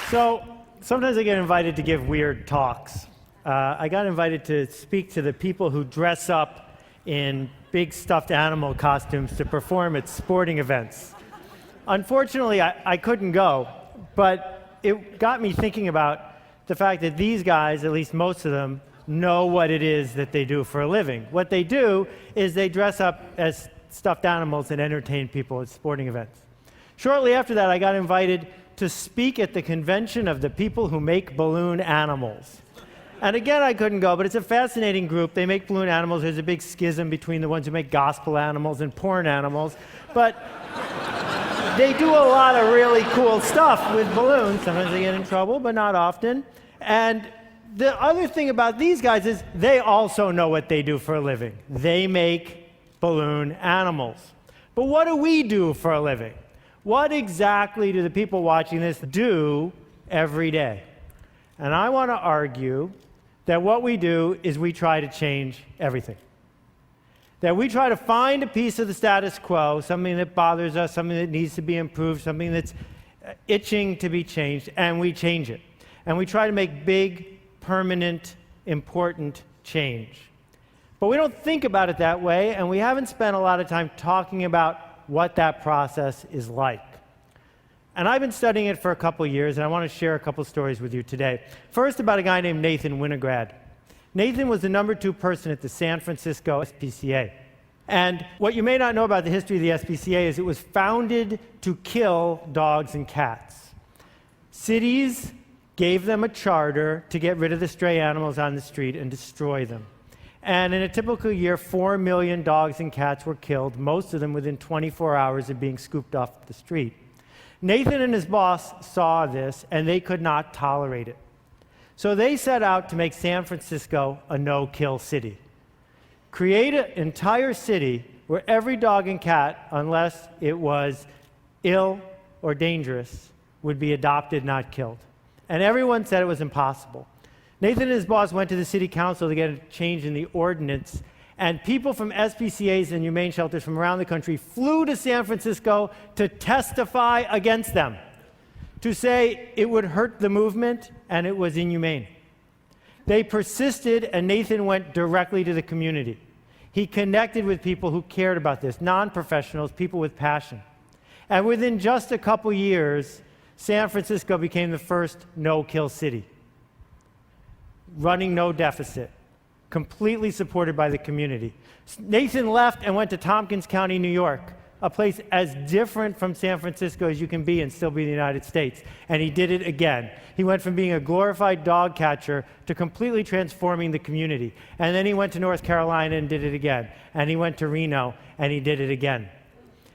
So sometimes I get invited to give weird talks. I got invited to speak to the people who dress up in big stuffed animal costumes to perform at sporting events. Unfortunately, I couldn't go, but it got me thinking about the fact that these guys, at least most of them, know what it is that they do for a living. What they do is they dress up as stuffed animals and entertain people at sporting events. Shortly after that, I got invited to speak at the convention of the people who make balloon animals. And again, I couldn't go, but it's a fascinating group. They make balloon animals. There's a big schism between the ones who make gospel animals and porn animals. But they do a lot of really cool stuff with balloons. Sometimes they get in trouble, but not often. And the other thing about these guys is they also know what they do for a living. They make balloon animals. But what do we do for a living? What exactly do the people watching this do every day? And I want to argue that what we do is we try to change everything. That we try to find a piece of the status quo, something that bothers us, something that needs to be improved, something that's itching to be changed, and we change it. And we try to make big, permanent, important change. But we don't think about it that way, and we haven't spent a lot of time talking about what that process is like. And I've been studying it for a couple years, and I want to share a couple stories with you today. First, about a guy named Nathan Winograd. Nathan was the #2 person at the San Francisco SPCA. And what you may not know about the history of the SPCA is it was founded to kill dogs and cats. Cities gave them a charter to get rid of the stray animals on the street and destroy them. And in a typical year, 4 million dogs and cats were killed, most of them within 24 hours of being scooped off the street. Nathan and his boss saw this, and they could not tolerate it. So they set out to make San Francisco a no-kill city. Create an entire city where every dog and cat, unless it was ill or dangerous, would be adopted, not killed. And everyone said it was impossible. Nathan and his boss went to the city council to get a change in the ordinance, and people from SPCAs and humane shelters from around the country flew to San Francisco to testify against them, to say it would hurt the movement and it was inhumane. They persisted, and Nathan went directly to the community. He connected with people who cared about this, non-professionals, people with passion. And within just a couple years, San Francisco became the first no-kill city, running no deficit, completely supported by the community. Nathan left and went to Tompkins County, New York, a place as different from San Francisco as you can be and still be in the United States. And he did it again. He went from being a glorified dog catcher to completely transforming the community. And then he went to North Carolina and did it again. And he went to Reno and he did it again.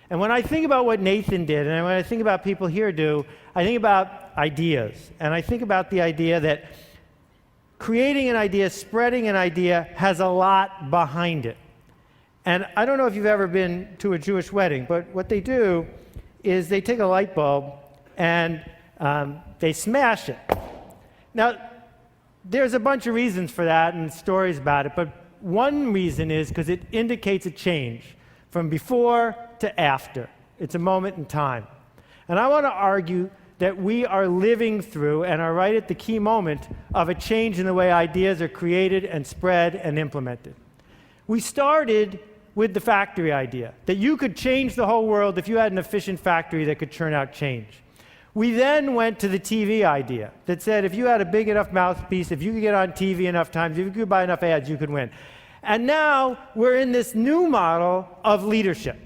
And when I think about what Nathan did, and when I think about people here do, I think about ideas. And I think about the idea that creating an idea, spreading an idea, has a lot behind it. And I don't know if you've ever been to a Jewish wedding, but what they do is they take a light bulb and they smash it. Now, there's a bunch of reasons for that and stories about it, but one reason is because it indicates a change from before to after. It's a moment in time. And I want to argue that we are living through and are right at the key moment of a change in the way ideas are created and spread and implemented. We started with the factory idea, that you could change the whole world if you had an efficient factory that could churn out change. We then went to the TV idea that said if you had a big enough mouthpiece, if you could get on TV enough times, if you could buy enough ads, you could win. And now we're in this new model of leadership,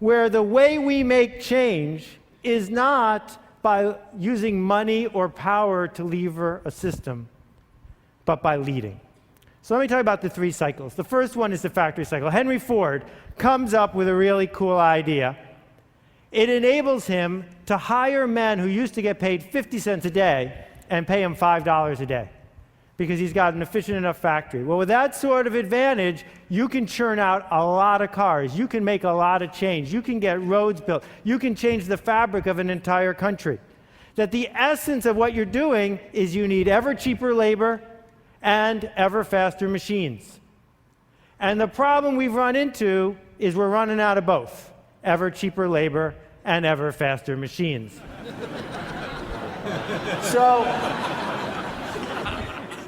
where the way we make change is not by using money or power to lever a system, but by leading. So let me tell you about the 3 cycles. The first one is the factory cycle. Henry Ford comes up with a really cool idea. It enables him to hire men who used to get paid 50 cents a day and pay him $5 a day because he's got an efficient enough factory. Well, with that sort of advantage, you can churn out a lot of cars. You can make a lot of change. You can get roads built. You can change the fabric of an entire country. That the essence of what you're doing is you need ever cheaper labor and ever faster machines. And the problem we've run into is we're running out of both, ever cheaper labor and ever faster machines. So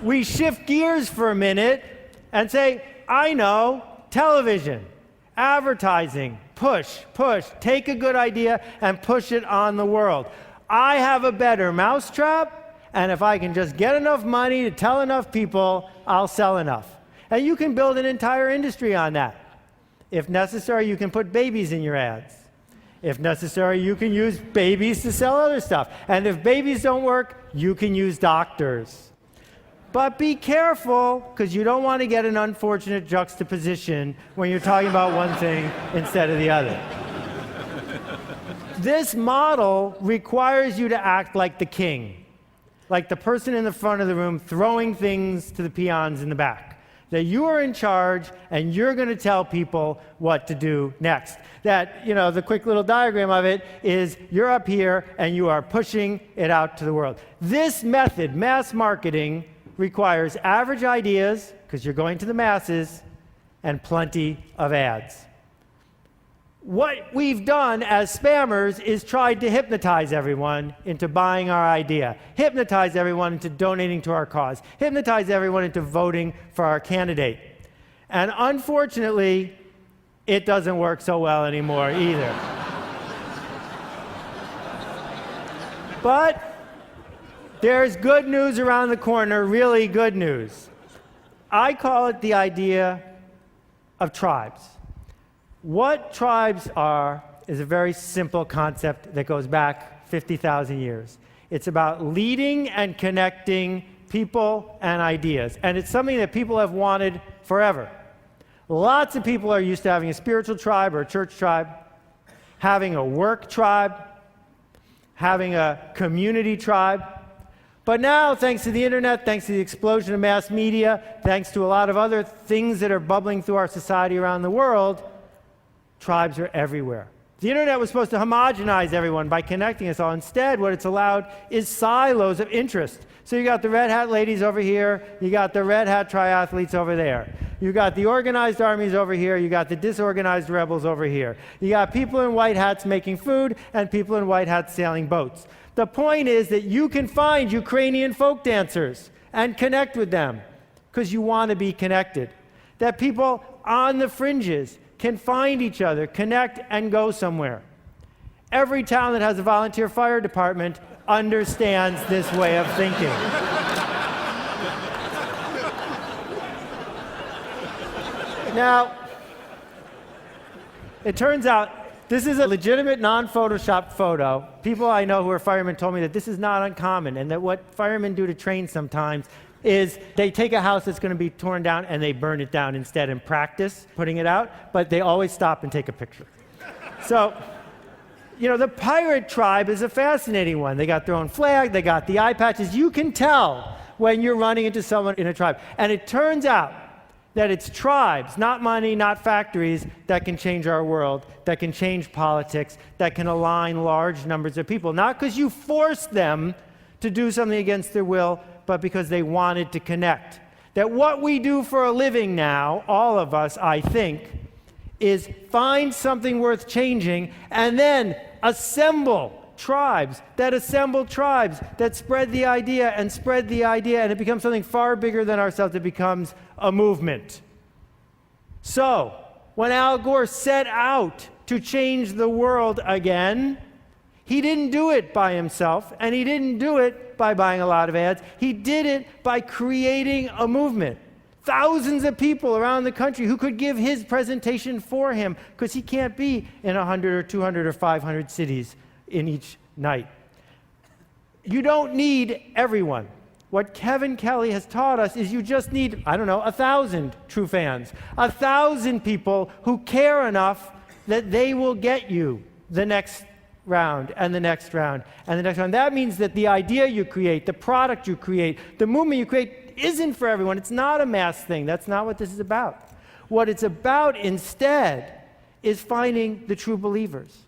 we shift gears for a minute and say, I know, television, advertising, push, take a good idea and push it on the world. I have a better mousetrap, and if I can just get enough money to tell enough people, I'll sell enough. And you can build an entire industry on that. If necessary, you can put babies in your ads. If necessary, you can use babies to sell other stuff. And if babies don't work, you can use doctors. But be careful, because you don't want to get an unfortunate juxtaposition when you're talking about one thing instead of the other. This model requires you to act like the king, like the person in the front of the room throwing things to the peons in the back. That you are in charge and you're going to tell people what to do next. That, the quick little diagram of it is you're up here and you are pushing it out to the world. This method, mass marketing, requires average ideas, because you're going to the masses, and plenty of ads. What we've done as spammers is tried to hypnotize everyone into buying our idea, hypnotize everyone into donating to our cause, hypnotize everyone into voting for our candidate. And unfortunately, it doesn't work so well anymore either. But there's good news around the corner, really good news. I call it the idea of tribes. What tribes are is a very simple concept that goes back 50,000 years. It's about leading and connecting people and ideas. And it's something that people have wanted forever. Lots of people are used to having a spiritual tribe or a church tribe, having a work tribe, having a community tribe. But now, thanks to the internet, thanks to the explosion of mass media, thanks to a lot of other things that are bubbling through our society around the world, tribes are everywhere. The internet was supposed to homogenize everyone by connecting us all. Instead, what it's allowed is silos of interest. So you got the red hat ladies over here, you got the red hat triathletes over there. You got the organized armies over here, you got the disorganized rebels over here. You got people in white hats making food and people in white hats sailing boats. The point is that you can find Ukrainian folk dancers and connect with them because you want to be connected. That people on the fringes can find each other, connect, and go somewhere. Every town that has a volunteer fire department understands this way of thinking. Now, it turns out this is a legitimate, non-photoshopped photo. People I know who are firemen told me that this is not uncommon, and that what firemen do to train sometimes is they take a house that's going to be torn down and they burn it down instead and practice putting it out, but they always stop and take a picture. So, the pirate tribe is a fascinating one. They got their own flag, they got the eye patches. You can tell when you're running into someone in a tribe. And it turns out that it's tribes, not money, not factories, that can change our world, that can change politics, that can align large numbers of people. Not because you forced them to do something against their will, but because they wanted to connect. That what we do for a living now, all of us, I think, is find something worth changing and then assemble tribes that spread the idea, and it becomes something far bigger than ourselves. It becomes a movement. So, when Al Gore set out to change the world again, he didn't do it by himself, and he didn't do it by buying a lot of ads. He did it by creating a movement. Thousands of people around the country who could give his presentation for him, because he can't be in 100 or 200 or 500 cities in each night. You don't need everyone. What Kevin Kelly has taught us is you just need, 1,000 true fans. 1,000 people who care enough that they will get you the next round and the next round and the next round. That means that the idea you create, the product you create, the movement you create isn't for everyone. It's not a mass thing. That's not what this is about. What it's about instead is finding the true believers.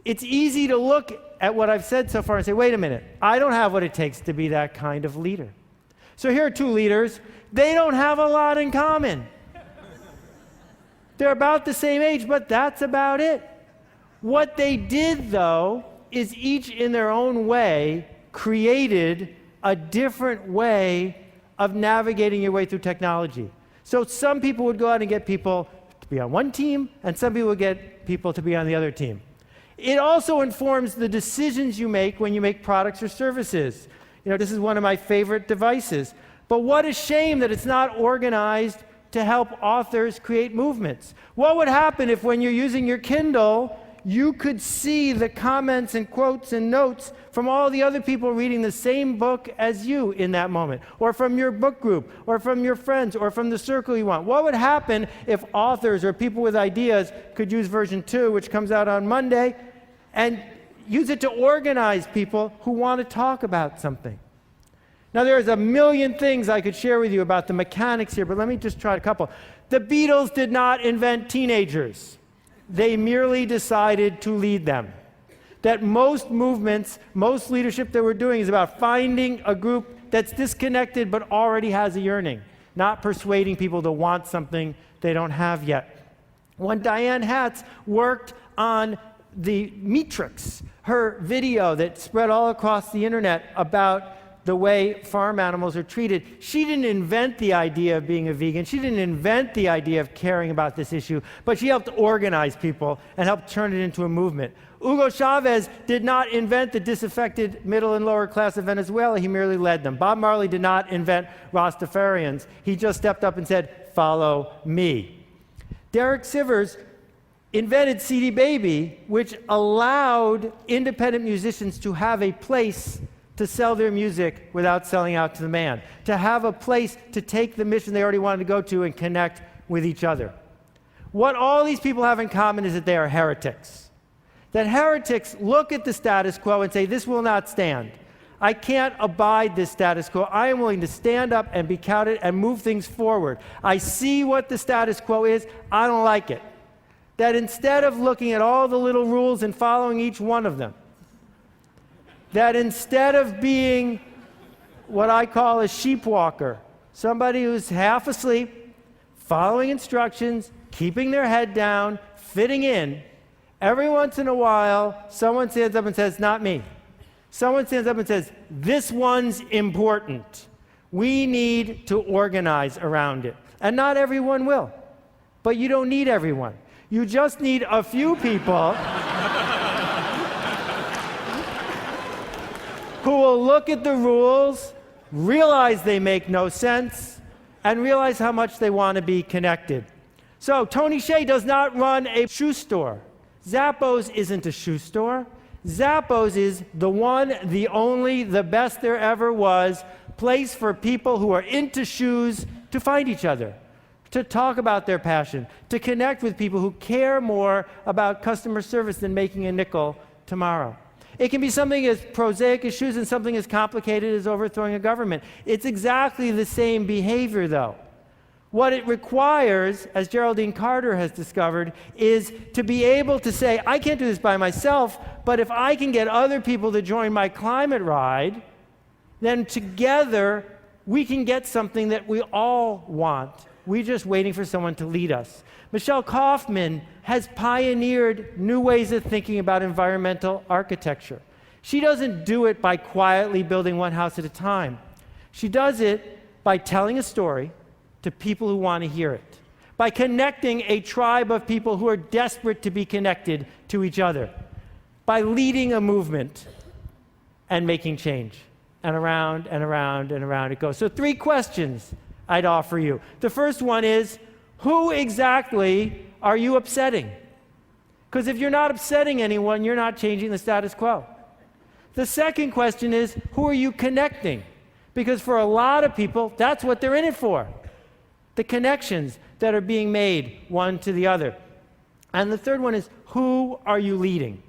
It's easy to look at what I've said so far and say, wait a minute, I don't have what it takes to be that kind of leader. So here are two leaders. They don't have a lot in common. They're about the same age, but that's about it. What they did, though, is each in their own way created a different way of navigating your way through technology. So some people would go out and get people to be on one team, and some people would get people to be on the other team. It also informs the decisions you make when you make products or services. This is one of my favorite devices. But what a shame that it's not organized to help authors create movements. What would happen if when you're using your Kindle, you could see the comments and quotes and notes from all the other people reading the same book as you in that moment, or from your book group, or from your friends, or from the circle you want? What would happen if authors or people with ideas could use version 2, which comes out on Monday, and use it to organize people who want to talk about something? Now, there's a million things I could share with you about the mechanics here, but let me just try a couple. The Beatles did not invent teenagers. They merely decided to lead them. That most movements, most leadership that we're doing is about finding a group that's disconnected but already has a yearning, not persuading people to want something they don't have yet. When Diane Hatz worked on the Matrix, her video that spread all across the internet about the way farm animals are treated, she didn't invent the idea of being a vegan. She didn't invent the idea of caring about this issue, but she helped organize people and helped turn it into a movement. Hugo Chavez did not invent the disaffected middle and lower class of Venezuela. He merely led them. Bob Marley did not invent Rastafarians. He just stepped up and said, "Follow me." Derek Sivers invented CD Baby, which allowed independent musicians to have a place to sell their music without selling out to the man, to have a place to take the mission they already wanted to go to and connect with each other. What all these people have in common is that they are heretics. That heretics look at the status quo and say, this will not stand. I can't abide this status quo. I am willing to stand up and be counted and move things forward. I see what the status quo is. I don't like it. That instead of looking at all the little rules and following each one of them, that instead of being what I call a sheep walker, somebody who's half asleep, following instructions, keeping their head down, fitting in, every once in a while, someone stands up and says, not me. Someone stands up and says, this one's important. We need to organize around it. And not everyone will. But you don't need everyone. You just need a few people who will look at the rules, realize they make no sense, and realize how much they want to be connected. So Tony Hsieh does not run a shoe store. Zappos isn't a shoe store. Zappos is the one, the only, the best there ever was place for people who are into shoes to find each other, to talk about their passion, to connect with people who care more about customer service than making a nickel tomorrow. It can be something as prosaic as shoes and something as complicated as overthrowing a government. It's exactly the same behavior, though. What it requires, as Geraldine Carter has discovered, is to be able to say, I can't do this by myself, but if I can get other people to join my climate ride, then together we can get something that we all want. We're just waiting for someone to lead us. Michelle Kaufman has pioneered new ways of thinking about environmental architecture. She doesn't do it by quietly building one house at a time. She does it by telling a story to people who want to hear it, by connecting a tribe of people who are desperate to be connected to each other, by leading a movement and making change. And around and around and around it goes. So 3 questions I'd offer you. The first one is, who exactly are you upsetting? Because if you're not upsetting anyone, you're not changing the status quo. The second question is, who are you connecting? Because for a lot of people, that's what they're in it for. The connections that are being made one to the other. And the third one is, who are you leading?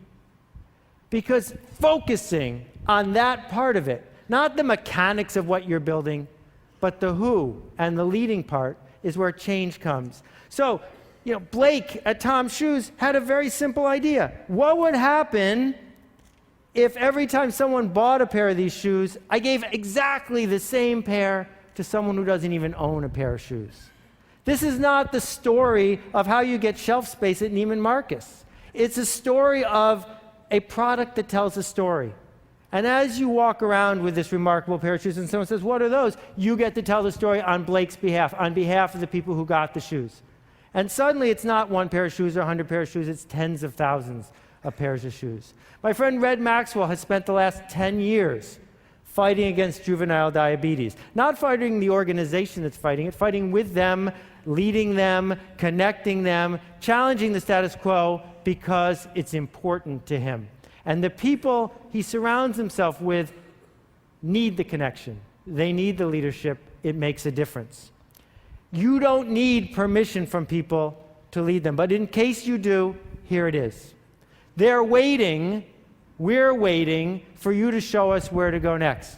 Because focusing on that part of it, not the mechanics of what you're building, but the who and the leading part is where change comes. So, Blake at Tom's Shoes had a very simple idea. What would happen if every time someone bought a pair of these shoes, I gave exactly the same pair to someone who doesn't even own a pair of shoes? This is not the story of how you get shelf space at Neiman Marcus. It's a story of a product that tells a story. And as you walk around with this remarkable pair of shoes and someone says, what are those? You get to tell the story on Blake's behalf, on behalf of the people who got the shoes. And suddenly it's not one pair of shoes or 100 pairs of shoes, it's tens of thousands of pairs of shoes. My friend Red Maxwell has spent the last 10 years fighting against juvenile diabetes. Not fighting the organization that's fighting it, fighting with them, leading them, connecting them, challenging the status quo because it's important to him. And the people he surrounds himself with need the connection. They need the leadership. It makes a difference. You don't need permission from people to lead them. But in case you do, here it is. They're waiting, we're waiting for you to show us where to go next.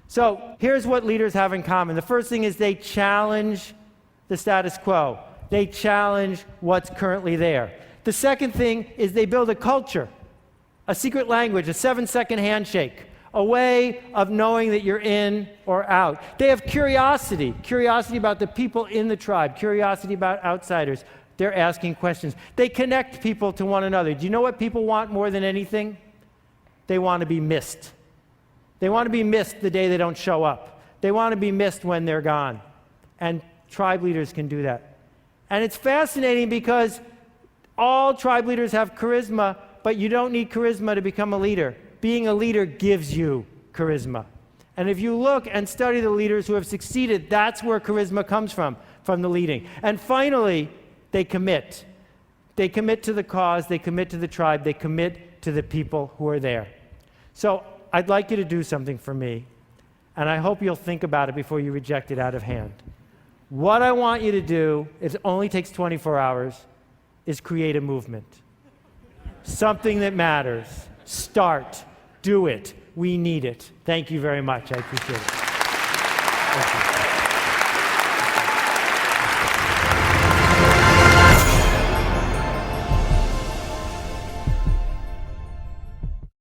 So here's what leaders have in common. The first thing is they challenge the status quo. They challenge what's currently there. The second thing is they build a culture. A secret language, a 7-second handshake, a way of knowing that you're in or out. They have curiosity about the people in the tribe, curiosity about outsiders. They're asking questions. They connect people to one another. Do you know what people want more than anything? They want to be missed. They want to be missed the day they don't show up. They want to be missed when they're gone. And tribe leaders can do that. And it's fascinating because all tribe leaders have charisma, but you don't need charisma to become a leader. Being a leader gives you charisma. And if you look and study the leaders who have succeeded, that's where charisma comes from the leading. And finally, they commit. They commit to the cause, they commit to the tribe, they commit to the people who are there. So I'd like you to do something for me, and I hope you'll think about it before you reject it out of hand. What I want you to do, it only takes 24 hours, is create a movement. Something that matters. Start. Do it. We need it. Thank you very much. I appreciate it. Thank you.